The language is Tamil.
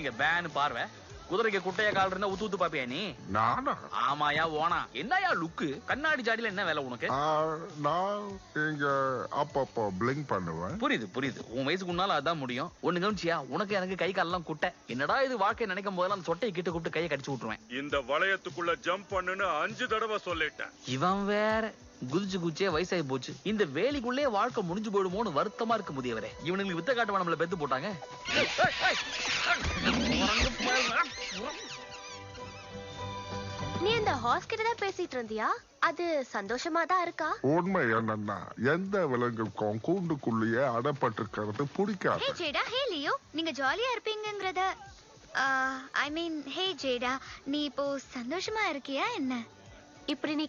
இங்க பேனு பார்வை குதிரைக்கு குட்டைய கால் இருந்தா ஊத்து ஊத்து பாப்பியா நீ? நானா? ஆமாயா ஓனா. என்னயா லுக்கு? கண்ணாடி ஜாடியில என்ன வேலை உனக்கு? நான் இங்க அப்பப்போ பிளிங்க் பண்ணுவேன். புரியுது புரியுது. உன் வயசுக்கு முன்னால அதான் முடியும். ஒண்ணு கவனிச்சியா? உனக்கு எனக்கு கை காலெல்லாம் குட்டை. என்னடா இது வாழ்க்கை நினைக்கும் போதெல்லாம் அந்த சொட்டையை கிட்ட கூப்பிட்டு கையை கடிச்சு விட்டுருவேன். இந்த வளையத்துக்குள்ள ஜம்ப் பண்ணுன்னு 5 தடவை சொல்லிட்டேன். இவன் வேற குதிச்சு குச்சே வயசாகி போச்சு. இந்த வேலிக்குள்ளே வாழ்க்கை முடிஞ்சு போயிடுமோன்னு வருத்தமா இருக்கு முதியவரே. இவனுக்கு வித்த காட்டுவா நம்மள பெத்து போட்டாங்க. நீ அந்த ஹார்ஸ் கிட்ட தான் பேசிட்டு இருந்தியா? அது சந்தோஷமா தான் இருக்கா? உண்மை என்னன்னா எந்த விலங்குக்கும் கூண்டுக்குள்ளேயே அடப்பட்டிருக்கிறது பிடிக்காது. ஹே ஜேடா, ஹே லியோ, நீங்க ஜாலியா இருப்பீங்கங்கறத ஐ மீன் ஹே ஜேடா, நீ இப்போ சந்தோஷமா இருக்கியா என்ன? இப்படி நீ